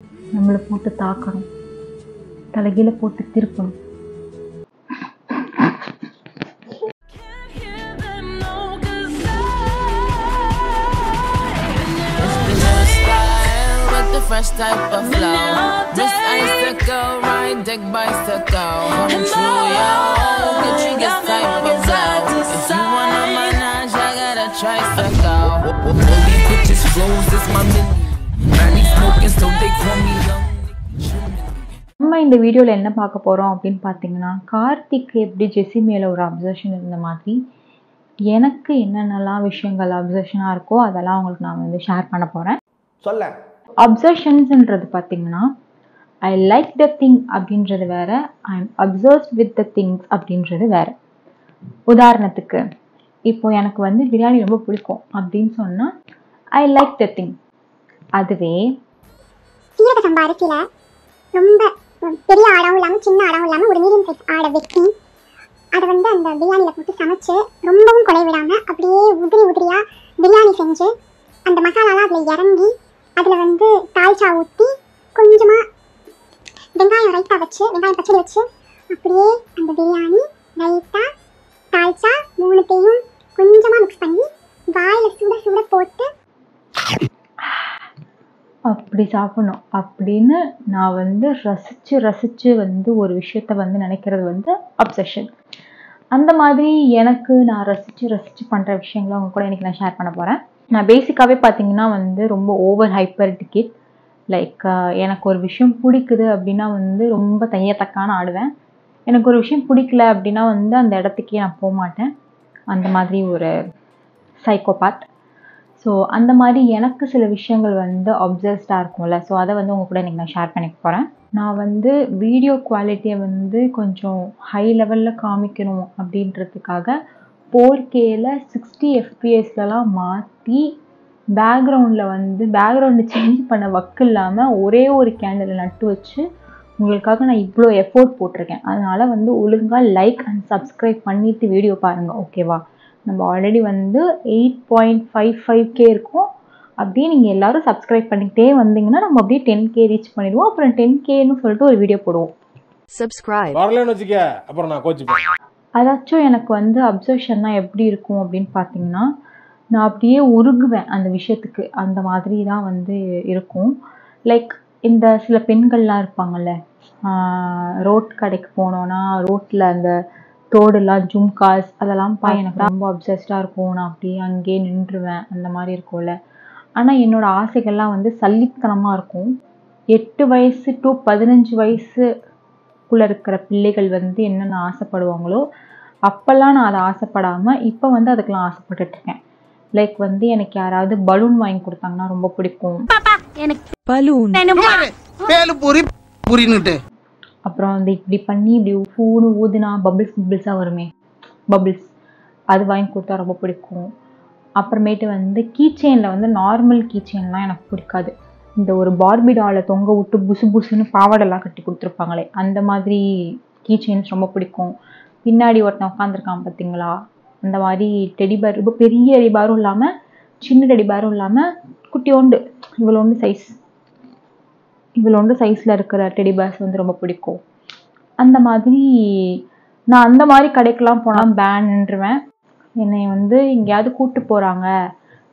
நம்மளை போட்டு தாக்கணும், தலைகீழ போட்டு திருப்பணும். Fresh type of flow. This icicle, ride deck bicycle. I'm true, yo. Get you this type of flow. If you wanna manage, I got a tricycle. All these bitches flows, this my million. Man, they smoking, so they call me young. நம்ம இந்த வீடியோவில் என்ன பார்க்க போகிறோம் அப்படின்னு பார்த்தீங்கன்னா, கார்த்திக் எப்படி ஜெஸி மேலே ஒரு அப்சர்ஷன் இருந்த மாதிரி எனக்கு என்னென்னலாம் விஷயங்கள் அப்சர்ஷனாக இருக்கோ அதெல்லாம் உங்களுக்கு நான் வந்து ஷேர் பண்ண போகிறேன். சொல்ல அப்சர்ஷன்ஸ்ன்றது பார்த்தீங்கன்னா, ஐ லைக் த திங் அப்படின்றது வேற, I am observed with the things அப்படின்றது வேற. உதாரணத்துக்கு இப்போ எனக்கு வந்து பிரியாணி ரொம்ப பிடிக்கும் அப்படின்னு சொன்னால் ஐ லைக் த திங். அதுவே சீரக சம்பா அரிசியில ரொம்ப பெரிய ஆடாவும் இல்லாமல் சின்ன ஆடாவும் இல்லாமல் ஒரு மீடியம் சைஸ் ஆடை வெட்டி அதை வந்து அந்த பிரியாணியில் போட்டு சமைச்சு ரொம்பவும் குறை விடாமல் அப்படியே உதிரியாக பிரியாணி செஞ்சு அந்த மசாலாலாம் அதில் இறங்கி அதில் வந்து தால்ச்சா ஊற்றி கொஞ்சமாக வெங்காயம் ரைட்டாக வச்சு வெங்காயம் பச்சடி வச்சு அப்படியே அந்த பிரியாணி ரைட்டா தால்ச்சா மூணுத்தையும் கொஞ்சமாக மிக்ஸ் பண்ணி வாயில் சுட சுட போட்டு அப்படி சாப்பிடணும் அப்படின்னு நான் வந்து ரசித்து வந்து ஒரு விஷயத்த வந்து நினைக்கிறது வந்து அப்சஷன். அந்த மாதிரி எனக்கு நான் ரசித்து பண்ணுற விஷயங்களை அவங்க கூட இன்றைக்கி நான் ஷேர் பண்ண போகிறேன். நான் பேசிக்காகவே பார்த்தீங்கன்னா வந்து ரொம்ப ஓவர் ஹைப்பர் டிக்கெட். லைக் எனக்கு ஒரு விஷயம் பிடிக்குது அப்படின்னா வந்து ரொம்ப தையத்தக்கான ஆடுவேன். எனக்கு ஒரு விஷயம் பிடிக்கல அப்படின்னா வந்து அந்த இடத்துக்கே நான் போக மாட்டேன். அந்த மாதிரி ஒரு சைக்கோபாத். ஸோ அந்த மாதிரி எனக்கு சில விஷயங்கள் வந்து அப்சர்வ்டாக இருக்கும்ல, ஸோ அதை வந்து உங்கள் கூட இன்றைக்கி நான் ஷேர் பண்ணிக்க போகிறேன். நான் வந்து வீடியோ குவாலிட்டியை வந்து கொஞ்சம் ஹை லெவலில் காமிக்கணும் அப்படின்றதுக்காக 4Kல 60 FPSலாம் மாற்றி பேக்ரவுண்டு சேஞ்ச் பண்ண வக்கு இல்லாமல் ஒரே ஒரு கேண்டில் நட்டு வச்சு உங்களுக்காக நான் இவ்வளோ எஃபோர்ட் போட்டிருக்கேன். அதனால் வந்து ஒழுங்காக லைக் அண்ட் சப்ஸ்கிரைப் பண்ணிவிட்டு வீடியோ பாருங்கள், ஓகேவா? நம்ம ஆல்ரெடி வந்து 8.55K இருக்கும். அப்படியே நீங்கள் எல்லோரும் சப்ஸ்கிரைப் பண்ணிக்கிட்டே வந்தீங்கன்னா நம்ம அப்படியே 10K ரீச் பண்ணிடுவோம். அப்புறம் 10Kன்னு சொல்லிட்டு ஒரு வீடியோ போடுவோம். சப்ஸ்கிரைப் வரலன்னு வச்சுக்க, அப்புறம் நான் கோச்சிப்பேன். அதாச்சும் எனக்கு வந்து அப்சர்ஷன்னா எப்படி இருக்கும் அப்படின்னு பார்த்தீங்கன்னா, நான் அப்படியே உருகுவேன் அந்த விஷயத்துக்கு. அந்த மாதிரி தான் வந்து இருக்கும். லைக் இந்த சில பெண்கள்லாம் இருப்பாங்கள்ல, ரோட் கடைக்கு போனோன்னா ரோட்டில் அந்த தோடுலாம் ஜும்காஸ் அதெல்லாம் எனக்கு ரொம்ப அப்சஸ்டாக இருக்கும். நான் அப்படியே அங்கேயே நின்றுவேன். அந்த மாதிரி இருக்கும்ல. ஆனால் என்னோடய ஆசைகள்லாம் வந்து சல்லித்தனமாக இருக்கும். 8 வயசு டு 15 வயசுக்குள்ளே இருக்கிற பிள்ளைகள் வந்து என்னென்ன ஆசைப்படுவாங்களோ அப்போல்லாம் நான் அதை ஆசைப்படாமல் இப்போ வந்து அதுக்கெலாம் ஆசைப்பட்டுட்ருக்கேன். லைக் வந்து எனக்கு யாராவது பலூன் வாங்கி கொடுத்தாங்கன்னா ரொம்ப பிடிக்கும். அப்புறம் வந்து இப்படி பண்ணி இப்படி ஃபூனு ஊதுனா பபிள்ஸாக வருமே, பபிள்ஸ், அது வாங்கி கொடுத்தா ரொம்ப பிடிக்கும். அப்புறமேட்டு வந்து கீச்செயினில் வந்து நார்மல் கீச்செயின்லாம் எனக்கு பிடிக்காது. இந்த ஒரு பார்பி டாலை தொங்க விட்டு புசு புசுன்னு பாவாடெல்லாம் கட்டி கொடுத்துருப்பாங்களே, அந்த மாதிரி கீச்செயின்ஸ் ரொம்ப பிடிக்கும். பின்னாடி ஒருத்தன் உட்காந்துருக்கான் பார்த்தீங்களா, அந்த மாதிரி டெடிபேர், ரொம்ப பெரிய டெடிபேரும் இல்லாமல் சின்ன டெடிபேரும் இல்லாமல் குட்டியோண்டு இவ்வளோண்டு சைஸில் இருக்கிற டெடிபேர்ஸ் வந்து ரொம்ப பிடிக்கும். அந்த மாதிரி நான் அந்த மாதிரி கடைக்கெலாம் போனால் நின்றுவேன். என்னை வந்து எங்கேயாவது கூப்பிட்டு போகிறாங்க,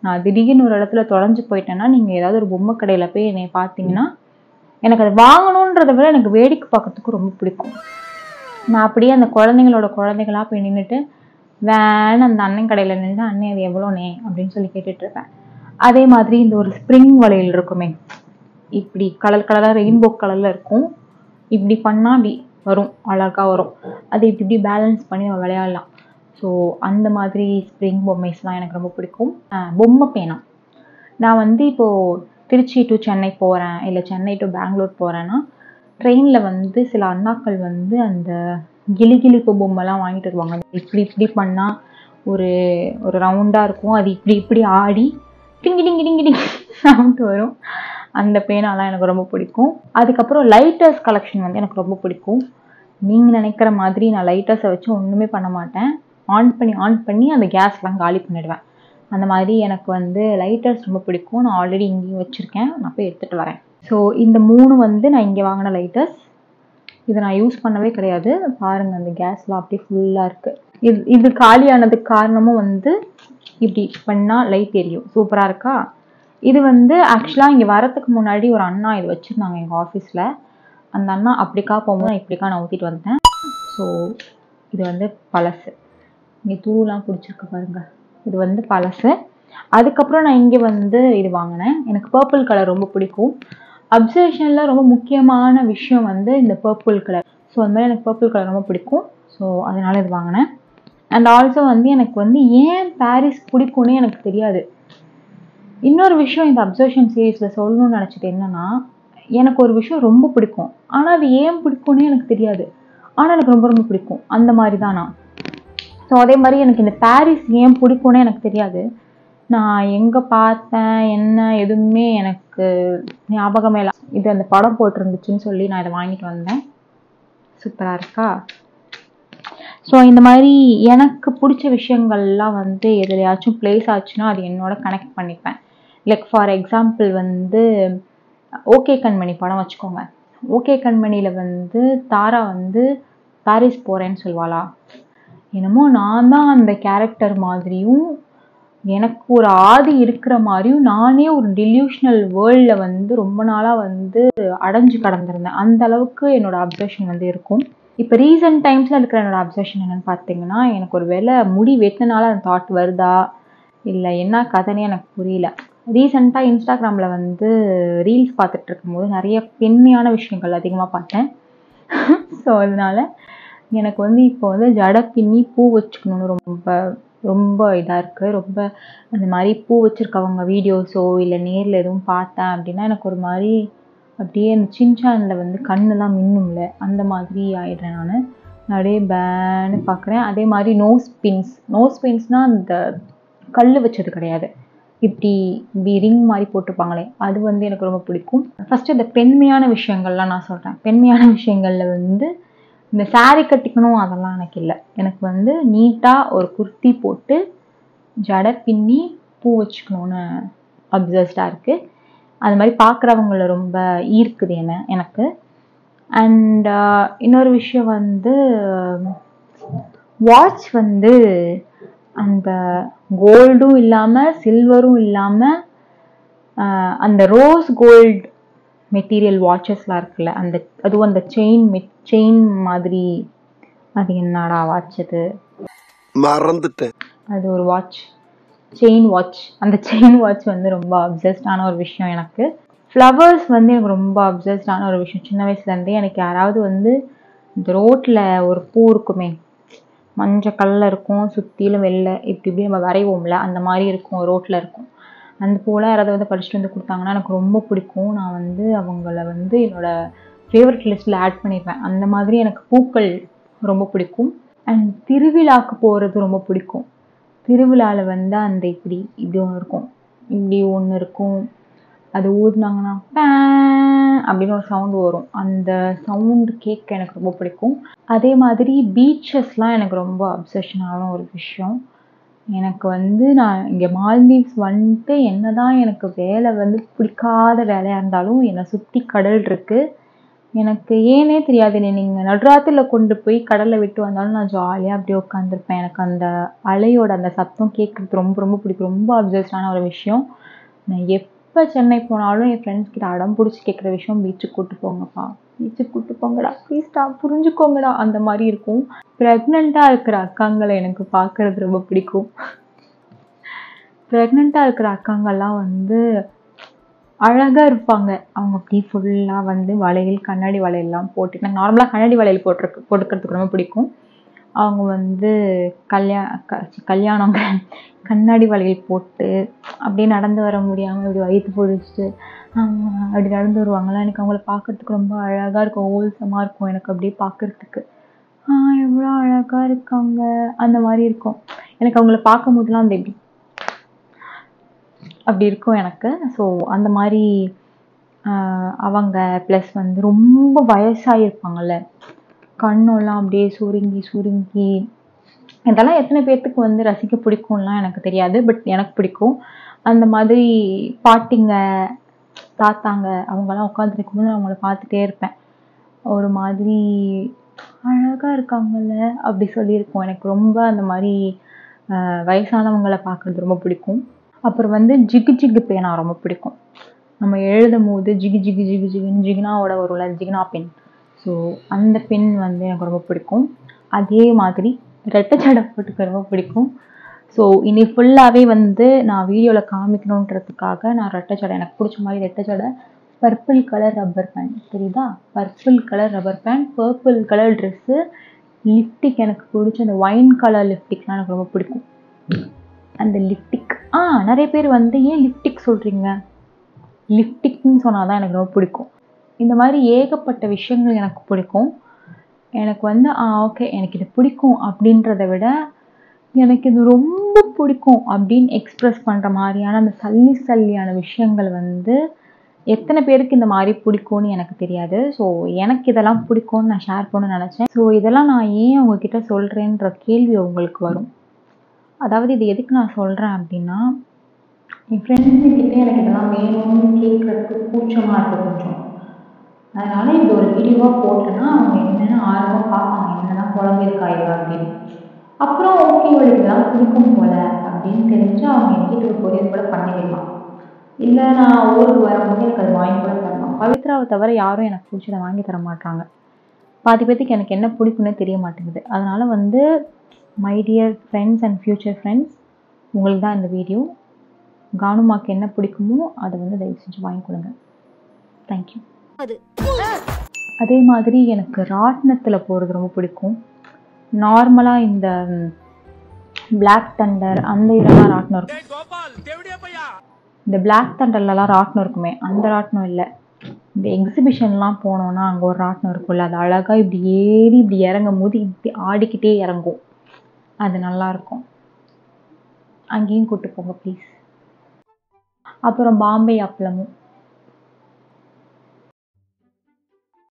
நான் திடீர்னு ஒரு இடத்துல தொலைஞ்சு போயிட்டேன்னா நீங்கள் ஏதாவது ஒரு பொம்மை கடையில் போய் என்னை பார்த்தீங்கன்னா எனக்கு அதை வாங்கணுன்றதை விட எனக்கு வேடிக்கை பார்க்கறதுக்கு ரொம்ப பிடிக்கும். நான் அப்படியே அந்த குழந்தைகளாக போய் நின்றுட்டு அந்த அண்ணன் கடையில் நின்று அண்ணன் அது எவ்வளோனே அப்படின்னு சொல்லி கேட்டுட்ருப்பேன். அதே மாதிரி இந்த ஒரு ஸ்ப்ரிங் வளையல் இருக்குமே, இப்படி கலராக ரெயின்போ கலரில் இருக்கும். இப்படி பண்ணால் இப்படி வரும், அழகாக வரும். அது இப்படி பேலன்ஸ் பண்ணி நம்ம விளையாடலாம். ஸோ அந்த மாதிரி ஸ்ப்ரிங் பொம்மைஸ்லாம் எனக்கு ரொம்ப பிடிக்கும். பொம்மை பேனா, நான் வந்து இப்போது திருச்சி டு சென்னை போகிறேன், இல்லை சென்னை டு பெங்களூர் போகிறேன்னா ட்ரெயினில் வந்து சில அண்ணாக்கள் வந்து அந்த கிளிப்பு பொம்மைலாம் வாங்கிட்டு வருவாங்க. இப்படி பண்ணால் ஒரு ரவுண்டாக இருக்கும், அது இப்படி ஆடி டிங்கி சவுண்ட் வரும். அந்த பேனாலாம் எனக்கு ரொம்ப பிடிக்கும். அதுக்கப்புறம் லைட்டர்ஸ் கலெக்ஷன் வந்து எனக்கு ரொம்ப பிடிக்கும். நீங்கள் நினைக்கிற மாதிரி நான் லைட்டர்ஸை வச்சு ஒன்றுமே பண்ண மாட்டேன். ஆன் பண்ணி அந்த கேஸ்லாம் காலி பண்ணிடுவேன். அந்த மாதிரி எனக்கு வந்து லைட்டர்ஸ் ரொம்ப பிடிக்கும். நான் ஆல்ரெடி இங்கேயும் வச்சுருக்கேன், நான் போய் எடுத்துகிட்டு வரேன். ஸோ இந்த 3 வந்து நான் இங்கே வாங்கின லைட்டர்ஸ். இதை நான் யூஸ் பண்ணவே கிடையாது. பாருங்கள், அந்த கேஸ்லாம் அப்படியே ஃபுல்லாக இருக்குது. இது காலியானதுக்கு காரணமும் வந்து இப்படி பண்ணால் லைட் எரியும். சூப்பராக இருக்கா? இது வந்து ஆக்சுவலாக இங்கே வரத்துக்கு முன்னாடி ஒரு அண்ணா இது வச்சுருந்தாங்க எங்கள் ஆஃபீஸில். அந்த அண்ணா அப்படிக்கா போகும்போது இப்படிக்கா நான் ஊற்றிட்டு வந்தேன். ஸோ இது வந்து பழசு. இங்கே தூள்லாம் பிடிச்சிருக்கு பாருங்கள். இது வந்து பழசு. அதுக்கப்புறம் நான் இங்கே வந்து இது வாங்கினேன். எனக்கு பர்பிள் கலர் ரொம்ப பிடிக்கும். அப்சர்வேஷனில் ரொம்ப முக்கியமான விஷயம் வந்து இந்த பர்பிள் கலர். ஸோ அந்த மாதிரி எனக்கு பர்பிள் கலர் ரொம்ப பிடிக்கும். ஸோ அதனால் இது வாங்கினேன். அண்ட் ஆல்சோ வந்து எனக்கு வந்து ஏன் பாரிஸ் பிடிக்கும்னு எனக்கு தெரியாது. இன்னொரு விஷயம் இந்த அப்சர்வேஷன் சீரீஸில் சொல்லணும்னு நினச்சது என்னென்னா, எனக்கு ஒரு விஷயம் ரொம்ப பிடிக்கும், ஆனால் அது ஏன் பிடிக்கும்னு எனக்கு தெரியாது. ஆனால் எனக்கு ரொம்ப ரொம்ப பிடிக்கும். அந்த மாதிரி தான் நான். ஸோ அதே மாதிரி எனக்கு இந்த பாரிஸ் ஏன் பிடிக்கும்னு எனக்கு தெரியாது. நான் எங்கே பார்த்தேன் என்ன எதுவுமே எனக்கு ஞாபகமே இல்லை. இது அந்த படம் போட்டிருந்துச்சுன்னு சொல்லி நான் இதை வாங்கிட்டு வந்தேன். சூப்பராக இருக்கா? ஸோ இந்த மாதிரி எனக்கு பிடிச்ச விஷயங்கள்லாம் வந்து எதுலையாச்சும் பிளேஸ் ஆச்சுன்னா அது என்னோட கனெக்ட் பண்ணிப்பேன். லைக் ஃபார் எக்ஸாம்பிள் வந்து ஓகே கண்மணி படம் வச்சுக்கோங்க. ஓகே கண்மணியில் வந்து தாரா வந்து பாரிஸ் போகிறேன்னு சொல்வாளா, என்னமோ நான் தான் அந்த கேரக்டர் மாதிரியும் எனக்கு ஒரு ஆதி இருக்கிற மாதிரியும் நானே ஒரு டெலியூஷனல் வேர்ல்டில் வந்து ரொம்ப நாளாக வந்து அடைஞ்சு கடந்திருந்தேன். அந்த அளவுக்கு என்னோட அப்சர்வேஷன் வந்து இருக்கும். இப்போ ரீசன்ட் டைம்ஸில் இருக்கிற என்னோட அப்சர்வேஷன் என்னென்னு பார்த்தீங்கன்னா, எனக்கு ஒரு வேளை முடி வெட்டினால அந்த தாட் வருதா இல்லை என்ன கதைனே எனக்கு புரியல. ரீசெண்டாக இன்ஸ்டாகிராமில் வந்து ரீல்ஸ் பார்த்துட்டு இருக்கும்போது நிறைய பெண்மையான விஷயங்கள் அதிகமாக பார்த்தேன். ஸோ அதனால எனக்கு வந்து இப்போ வந்து ஜடை பின்னி பூ வச்சுக்கணுன்னு ரொம்ப ரொம்ப இதாக இருக்குது. ரொம்ப அந்த மாதிரி பூ வச்சுருக்கவங்க வீடியோஸோ இல்லை நேரில் எதுவும் பார்த்தேன் அப்படின்னா எனக்கு ஒரு மாதிரி அப்படியே அந்த சின்சானில் வந்து கண்ணெல்லாம் மின்னும்ல அந்த மாதிரி ஆயிடுறேன். நான் அப்படியே பேன்னு பார்க்குறேன். அதே மாதிரி நோஸ் பின்ஸ்னால் அந்த கல் வச்சது கிடையாது, இப்படி ரிங் மாதிரி போட்டுப்பாங்களே, அது வந்து எனக்கு ரொம்ப பிடிக்கும். ஃபஸ்ட்டு இந்த பெண்மையான விஷயங்கள்லாம் நான் சொல்கிறேன். பெண்மையான விஷயங்களில் வந்து இந்த சாரீ கட்டிக்கணும் அதெல்லாம் எனக்கு இல்லை. எனக்கு வந்து நீட்டாக ஒரு குர்த்தி போட்டு ஜடை பின்னி பூ வச்சுக்கணுன்னு அப்சஸ்டாக இருக்குது. அது மாதிரி பார்க்குறவங்கள ரொம்ப ஈர்க்குது எனக்கு. அண்ட் இன்னொரு விஷயம் வந்து வாட்ச் வந்து அந்த கோல்டும் இல்லாமல் சில்வரும் இல்லாமல் அந்த ரோஸ் கோல்டு மெட்டீரியல் வாட்சஸ்லாம் இருக்குல்ல, அதுவும் அந்த செயின் மாதிரி. அது என்னடா வாட்ச் அது மறந்துட்டேன். அது ஒரு வாட்ச், செயின் வாட்ச். அந்த செயின் வாட்ச் வந்து ரொம்ப அப்சஸ்டான ஒரு விஷயம் எனக்கு. ஃப்ளவர்ஸ் வந்து எனக்கு ரொம்ப அப்சஸ்டான ஒரு விஷயம். சின்ன வயசுலேருந்தே எனக்கு யாராவது வந்து இந்த ரோட்டில் ஒரு பூ இருக்குமே, மஞ்சள் கல்லில் இருக்கும், சுற்றிலும் வெள்ளை, இப்படி நம்ம வரைவோம்ல, அந்த மாதிரி இருக்கும், ரோட்டில் இருக்கும். அந்த பூலாம் யாராவது வந்து பறிச்சுட்டு வந்து கொடுத்தாங்கன்னா எனக்கு ரொம்ப பிடிக்கும். நான் வந்து அவங்கள வந்து என்னோடய ஃபேவரட் லிஸ்ட்டில் ஆட் பண்ணியிருப்பேன். அந்த மாதிரி எனக்கு பூக்கள் ரொம்ப பிடிக்கும். அண்ட் திருவிழாவுக்கு போகிறது ரொம்ப பிடிக்கும். திருவிழாவில் வந்து அந்த இப்படி ஒன்று இருக்கும், இப்படி ஒன்று இருக்கும், அது ஊதுனாங்கன்னா அப்படின்னு ஒரு சவுண்டு வரும். அந்த சவுண்டு கேட்க எனக்கு ரொம்ப பிடிக்கும். அதே மாதிரி பீச்சஸ்லாம் எனக்கு ரொம்ப அப்சஷனான ஒரு விஷயம். எனக்கு வந்து நான் இங்கே மால்தீவ்ஸ் வந்துட்டு என்ன தான் எனக்கு வேலை வந்து பிடிக்காத வேலையாக இருந்தாலும் என்னை சுற்றி கடல் இருக்குது. எனக்கு ஏனே தெரியாது, நீங்கள் நடுராத்திரியில் கொண்டு போய் கடலில் விட்டு வந்தாலும் நான் ஜாலியாக அப்படியே உட்காந்துருப்பேன். எனக்கு அந்த அலையோட அந்த சத்தம் கேட்குறது ரொம்ப ரொம்ப பிடிக்கும். ரொம்ப அப்சஸ்டான ஒரு விஷயம். நான் எப்போ சென்னை போனாலும் என் ஃப்ரெண்ட்ஸ் கிட்ட அடம் பிடிச்சி கேட்குற விஷயம், பீச்சுக்கு கூப்பிட்டு போங்கப்பா, பீச்சுக்கு கூப்பிட்டு போங்கடா, ப்ளீஸ்டா, புரிஞ்சுக்கோங்கடா, அந்த மாதிரி இருக்கும். ப்ரெக்னெண்ட்டாக இருக்கிற அக்காங்களை எனக்கு பார்க்குறது ரொம்ப பிடிக்கும். ப்ரெக்னெண்ட்டாக இருக்கிற அக்காங்கள்லாம் வந்து அழகாக இருப்பாங்க. அவங்க அப்படி ஃபுல்லாக வந்து வளையல், கண்ணாடி வளையல்லாம் போட்டு, நான் நார்மலாக கண்ணாடி வளையல் போட்டுக்கிறதுக்கு ரொம்ப பிடிக்கும். அவங்க வந்து கல்யாணங்க கண்ணாடி வளையல் போட்டு அப்படியே நடந்து வர முடியாமல் இப்படி வயிற்று பிடிச்சிட்டு அப்படி நடந்து வருவாங்களாம். எனக்கு அவங்கள பார்க்குறதுக்கு ரொம்ப அழகாக இருக்கும், ஹோல்சமாக இருக்கும். எனக்கு அப்படியே பார்க்குறதுக்கு எவ்வளோ அழகாக இருக்காங்க அந்த மாதிரி இருக்கும். எனக்கு அவங்கள பார்க்கும் போதெல்லாம் அந்த எப்படி அப்படி இருக்கும் எனக்கு. ஸோ அந்த மாதிரி அவங்க ப்ளஸ் வந்து ரொம்ப வயசாகிருப்பாங்கல்ல, கண்ணெல்லாம் அப்படியே சுருங்கி இதெல்லாம் எத்தனை பேர்த்துக்கு வந்து ரசிக்க பிடிக்கும்லாம் எனக்கு தெரியாது, பட் எனக்கு பிடிக்கும். அந்த மாதிரி பாட்டிங்க தாத்தாங்க அவங்கெல்லாம் உட்காந்துருக்கும் போது நான் அவங்கள பார்த்துட்டே இருப்பேன். ஒரு மாதிரி அழகாக இருக்காங்கல்ல அப்படி சொல்லியிருக்கோம். எனக்கு ரொம்ப அந்த மாதிரி வயசானவங்களை பார்க்குறது ரொம்ப பிடிக்கும். அப்புறம் வந்து ஜிகு ஜிகு பேனா ரொம்ப பிடிக்கும். நம்ம எழுதும் போது ஜிகு ஜிகு ஜிகு ஜிகுன்னு ஜிகினாவோட வரும்ல, ஜிகினா பென். ஸோ அந்த பென் வந்து எனக்கு ரொம்ப பிடிக்கும். அதே மாதிரி ரெட்டை ஜடை போட்டுக்க ரொம்ப பிடிக்கும். ஸோ இனி ஃபுல்லாகவே வந்து நான் வீடியோவில் காமிக்கணுன்றதுக்காக நான் ரெட்டை ஜடை, எனக்கு பிடிச்ச மாதிரி ரெட்டை ஜடை, பர்பிள் கலர் ரப்பர் பேண்ட், தெரியுதா, purple colour rubber band, purple colour dress, lipstick, எனக்கு பிடிச்ச அந்த ஒயின் கலர் லிப்டிக்லாம் எனக்கு ரொம்ப பிடிக்கும். அந்த லிப்டிக் நிறைய பேர் வந்து ஏன் லிப்டிக் சொல்கிறீங்க, லிப்டிக்னு சொன்னால் தான் எனக்கு ரொம்ப பிடிக்கும். இந்த மாதிரி ஏகப்பட்ட விஷயங்கள் எனக்கு பிடிக்கும். எனக்கு வந்து ஓகே எனக்கு இது பிடிக்கும் அப்படின்றத விட எனக்கு இது ரொம்ப பிடிக்கும் அப்படின்னு எக்ஸ்ப்ரெஸ் பண்ணுற மாதிரியான அந்த சல்லியான விஷயங்கள் வந்து எத்தனை பேருக்கு இந்த மாதிரி பிடிக்கும்னு எனக்கு தெரியாது. ஸோ எனக்கு இதெல்லாம் பிடிக்கும்னு நான் ஷேர் பண்ண நினச்சேன். ஸோ இதெல்லாம் நான் ஏன் உங்ககிட்ட சொல்கிறேன்ற கேள்வி உங்களுக்கு வரும். அதாவது இது எதுக்கு நான் சொல்கிறேன் அப்படின்னா, என் ஃப்ரெண்ட்ஸுக்கிட்டே எனக்கு இதெல்லாம் வேணும்னு கேட்குறதுக்கு கூச்சமாக இருக்குது கொஞ்சம். அதனால் இது ஒரு வீடியோவாக போட்டேன்னா அவங்க என்னென்ன ஆர்வமாக பார்ப்பாங்க, என்னெல்லாம் குழம்பிருக்கா இது அப்படின்னு. அப்புறம் ஓகே இவளுக்கு இதெல்லாம் பிடிக்கும் போல அப்படின்னு தெரிஞ்சு அவங்க என்கிட்ட ஒரு கொரியர் கூட பண்ணிடலாம். இல்லை நான் ஊருக்கு வரும்போது எனக்கு அது வாங்கி கூட தரலாம். பவித்ராவை தவிர யாரும் எனக்கு பிடிச்சதை வாங்கி தர மாட்டாங்க. பாதி பேத்துக்கு எனக்கு என்ன பிடிக்குன்னு தெரிய மாட்டேங்குது. அதனால் வந்து my dear friends and future friends, உங்களுக்கு தான் இந்த வீடியோ. கானுமாக்கு என்ன பிடிக்குமோ அதை வந்து தயவு செஞ்சு வாங்கி கொடுங்க. தேங்க்யூ. அதே மாதிரி எனக்கு ராட்டினத்தில் போகிறது ரொம்ப பிடிக்கும். நார்மலாக இந்த பிளாக் தண்டர் அந்த இதெல்லாம் ராட்டினம் இருக்கும். இந்த பிளாக் தண்டர்லலாம் ராட்டினம் இருக்குமே, அந்த ராட்டினம் இல்லை. இந்த எக்ஸிபிஷன்லாம் போனோன்னா அங்கே ஒரு ராட்டினம் இருக்கும்ல, அது அழகாக இப்படி ஏறி இப்படி இறங்கும் போது இப்படி ஆடிக்கிட்டே இறங்கும். அது நல்லாயிருக்கும். அங்கேயும் கூப்பிட்டு போங்க ப்ளீஸ். அப்புறம் பாம்பே அப்பளமும்